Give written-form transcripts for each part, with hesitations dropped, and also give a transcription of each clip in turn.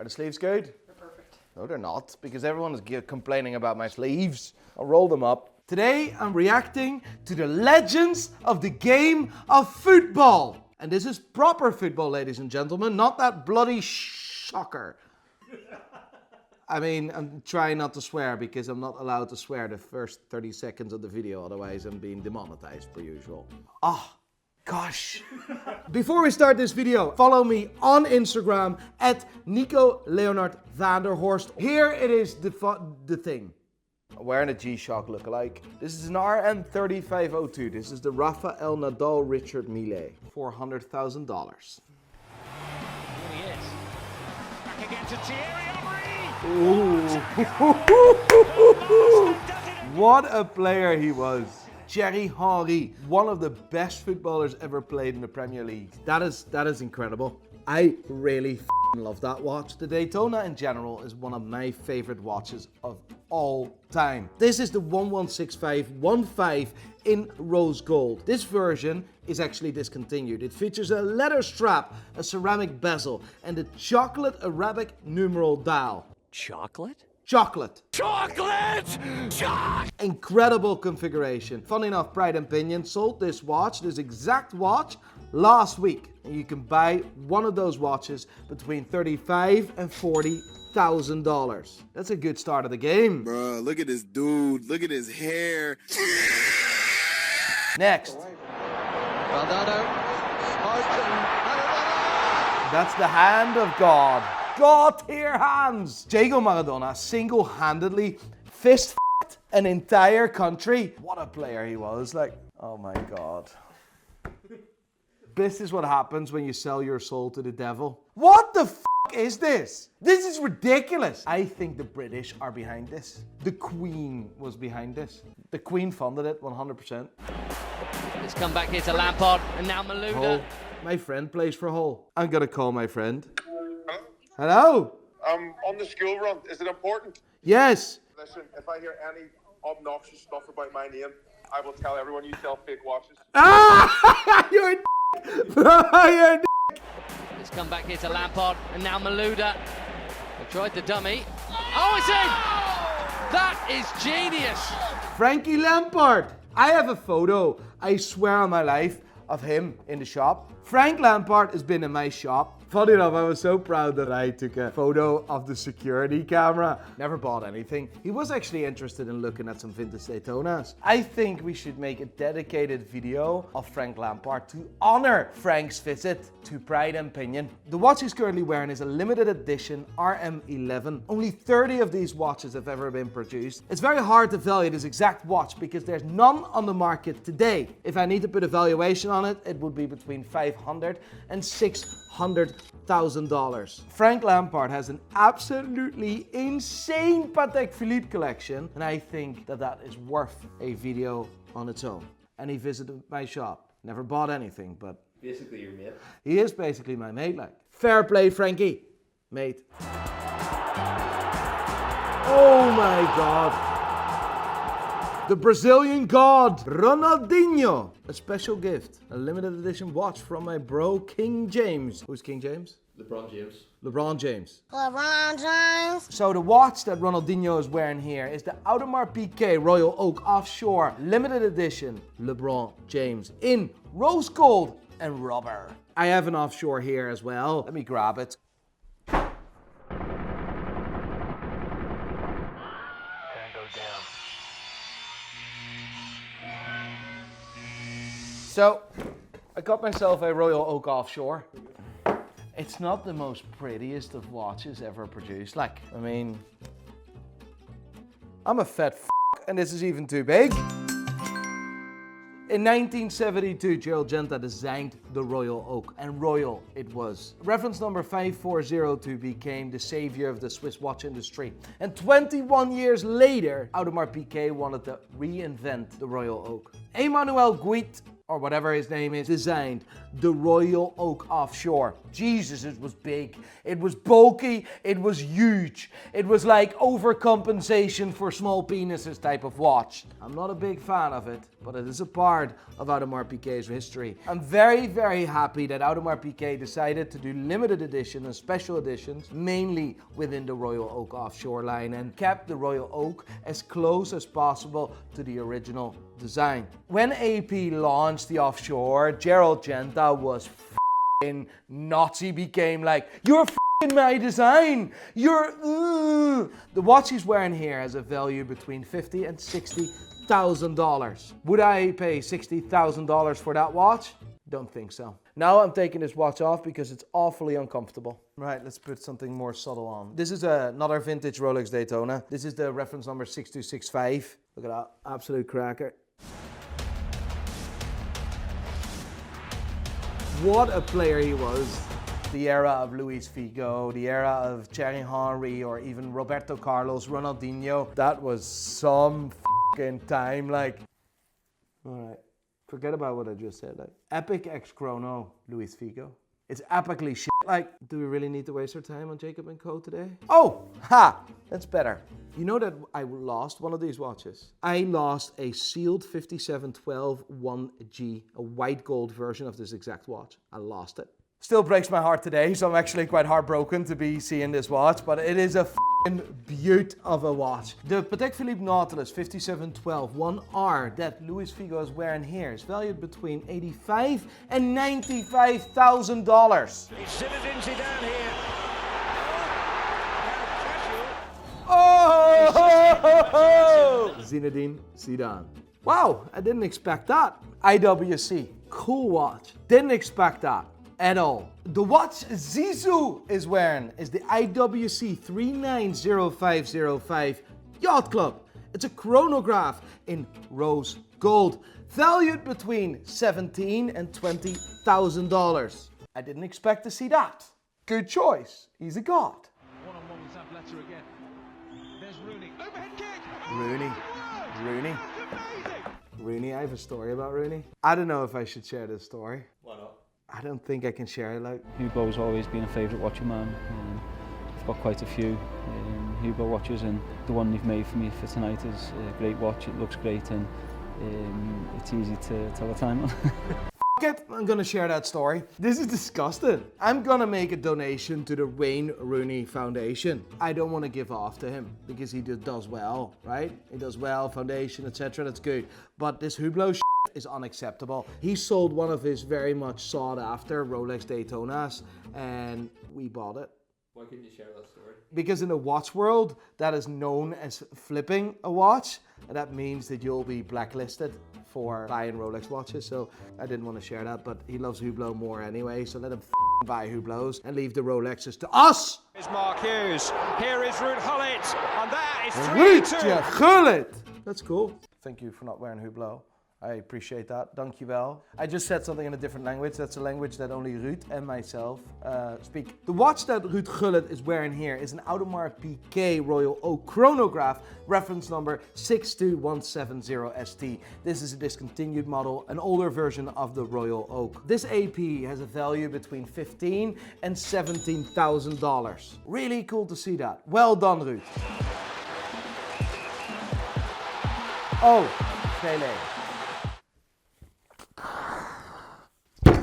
Are the sleeves good? They're perfect. No, they're not, because everyone is complaining about my sleeves. I'll roll them up. Today, I'm reacting to the legends of the game of football. And this is proper football, ladies and gentlemen, not that bloody shocker. I mean, I'm trying not to swear because I'm not allowed to swear the first 30 seconds of the video, otherwise I'm being demonetized per usual. Ah, gosh. Before we start this video, follow me on Instagram at Nico Leonard Vanderhorst. Here it is, the thing. I'm wearing a G-Shock lookalike. This is an RM3502. This is the Rafael Nadal Richard Mille. $400,000. Here he is. Back again to Thierry Henry. Ooh. What a player he was. Thierry Henry, one of the best footballers ever played in the Premier League. That is incredible. I really love that watch. The Daytona in general is one of my favorite watches of all time. This is the 116515 in rose gold. This version is actually discontinued. It features a leather strap, a ceramic bezel, and a chocolate Arabic numeral dial. Chocolate? Chocolate. Chocolate! Incredible configuration. Funny enough, Pride and Pinion sold this watch, this exact watch, last week. And you can buy one of those watches between $35,000 and $40,000. That's a good start of the game. Bruh, look at this dude. Look at his hair. Next. That's the hand of God. God-tier hands. Diego Maradona single-handedly fist-fucked an entire country. What a player he was. Like, oh my God. This is what happens when you sell your soul to the devil. What the fuck is this? This is ridiculous. I think the British are behind this. The Queen was behind this. The Queen funded it 100%. Let's come back here to Lampard and now Malouda. Hull. My friend plays for Hull. I'm gonna call my friend. Hello? I'm on the school run. Is it important? Yes. Listen, if I hear any obnoxious stuff about my name, I will tell everyone you sell fake watches. Ah! You're a dick! Bro, you're a dick! Let's come back here to Lampard and now Malouda. They tried the dummy. Oh, it's in! That is genius! Frankie Lampard. I have a photo, I swear on my life, of him in the shop. Frank Lampard has been in my shop. Funny enough, I was so proud that I took a photo of the security camera. Never bought anything. He was actually interested in looking at some vintage Daytonas. I think we should make a dedicated video of Frank Lampard to honor Frank's visit to Pride and Pinion. The watch he's currently wearing is a limited edition RM11. Only 30 of these watches have ever been produced. It's very hard to value this exact watch because there's none on the market today. If I need to put a valuation on it, it would be between $500,000 and $600,000. Frank Lampard has an absolutely insane Patek Philippe collection, and I think that is worth a video on its own. And he visited my shop. Never bought anything, but Basically your mate. he is basically my mate. Like, fair play, Frankie, mate. Oh my God. The Brazilian god, Ronaldinho. A special gift, a limited edition watch from my bro, King James. Who's King James? LeBron James. LeBron James. LeBron James. So the watch that Ronaldinho is wearing here is the Audemars Piguet Royal Oak Offshore limited edition LeBron James in rose gold and rubber. I have an offshore here as well. Let me grab it. So, I got myself a Royal Oak Offshore. It's not the most prettiest of watches ever produced. Like, I mean, I'm a fat f***, and this is even too big. In 1972, Gerald Genta designed the Royal Oak, and royal it was. Reference number 5402 became the savior of the Swiss watch industry. And 21 years later, Audemars Piguet wanted to reinvent the Royal Oak. Emmanuel Guit, or whatever his name is, designed the Royal Oak Offshore. Jesus, it was big. It was bulky. It was huge. It was like overcompensation for small penises type of watch. I'm not a big fan of it, but it is a part of Audemars Piguet's history. I'm very, very happy that Audemars Piguet decided to do limited edition and special editions, mainly within the Royal Oak Offshore line, and kept the Royal Oak as close as possible to the original design. When AP launched the Offshore, Gerald Genta was f***ing nuts. He became like, "You're f***ing my design! You're..." The watch he's wearing here has a value between $50,000 and $60,000. Would I pay $60,000 for that watch? Don't think so. Now I'm taking this watch off because it's awfully uncomfortable. Right, let's put something more subtle on. This is another vintage Rolex Daytona. This is the reference number 6265. Look at that, absolute cracker. What a player he was. The era of Luis Figo, the era of Thierry Henry, or even Roberto Carlos, Ronaldinho. That was some f***ing time, like. All right, forget about what I just said. Like, epic ex-chrono, Luis Figo. It's epically shit. Like, do we really need to waste our time on Jacob & Co. today? Oh, ha, that's better. You know that I lost one of these watches? I lost a sealed 5712 1G, a white gold version of this exact watch. I lost it. Still breaks my heart today, so I'm actually quite heartbroken to be seeing this watch, but it is a f***ing beaut of a watch. The Patek Philippe Nautilus 5712 1R that Luis Figo is wearing here is valued between $85,000 and $95,000. It's Zinedine Zidane here. Oh! Zinedine Zidane. Wow, I didn't expect that. IWC, cool watch. Didn't expect that at all. The watch Zizou is wearing is the IWC 390505 Yacht Club. It's a chronograph in rose gold, valued between $17,000 and $20,000. I didn't expect to see that. Good choice. He's a god. One-on-one with Zabaleta again. There's Rooney. Overhead kick. Rooney, I have a story about Rooney. I don't know if I should share this story. Why not? I don't think I can share it. Like, Hugo's always been a favourite watch of mine. I've got quite a few Hugo watches, and the one you've made for me for tonight is a great watch. It looks great, and it's easy to tell the time on. it, I'm gonna share that story. This is disgusting. I'm gonna make a donation to the Wayne Rooney Foundation. I don't want to give off to him because he does well, right? He does well, foundation, etc. That's good. But this Hublot is unacceptable. He sold one of his very much sought after Rolex Daytonas and we bought it. Why couldn't you share that story? Because in the watch world, that is known as flipping a watch, and that means that you'll be blacklisted for buying Rolex watches, so I didn't want to share that, but he loves Hublot more anyway, so let him buy Hublots and leave the Rolexes to us! Here's Mark Hughes, here is Ruud Gullit, and that is 3-2. Ruud Gullit! That's cool. Thank you for not wearing Hublot. I appreciate that. Dankjewel. I just said something in a different language. That's a language that only Ruud and myself speak. The watch that Ruud Gullit is wearing here is an Audemars Piguet Royal Oak chronograph, reference number 62170ST. This is a discontinued model, an older version of the Royal Oak. This AP has a value between $15,000 and $17,000. Really cool to see that. Well done, Ruud. Oh, Pele.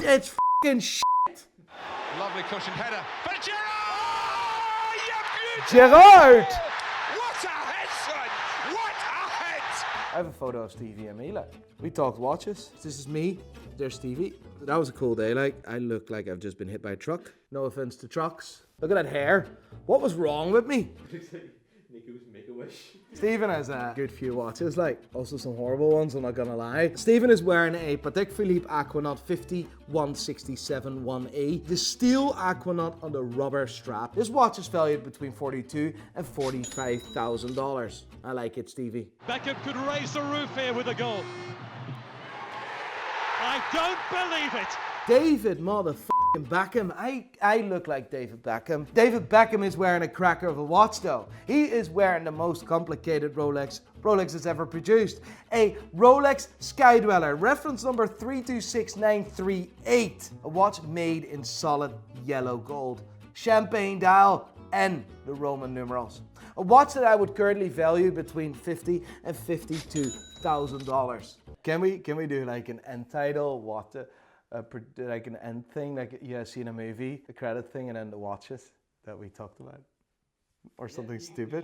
It's f***ing shit. Lovely cushioned header. But Gerard! Gerard! What a head, son! What a head! I have a photo of Stevie and me, like. We talked watches. This is me. There's Stevie. That was a cool day, like. I look like I've just been hit by a truck. No offense to trucks. Look at that hair. What was wrong with me? Nico's Make-A-Wish. Stephen has a good few watches, like also some horrible ones, I'm not gonna lie. Stephen is wearing a Patek Philippe Aquanaut 5167 1E, the steel Aquanaut on the rubber strap. This watch is valued between $42,000 and $45,000. I like it, Stevie. Beckham could raise the roof here with a goal. I don't believe it. David motherfucker Beckham. I look like David Beckham. David Beckham is wearing a cracker of a watch though. He is wearing the most complicated Rolex has ever produced. A Rolex Sky Dweller, reference number 326938. A watch made in solid yellow gold. Champagne dial and the Roman numerals. A watch that I would currently value between $50,000 and $52,000. Can we do like an Untitled like an end thing, like you guys see in a movie, the credit thing, and then the watches that we talked about, or something stupid?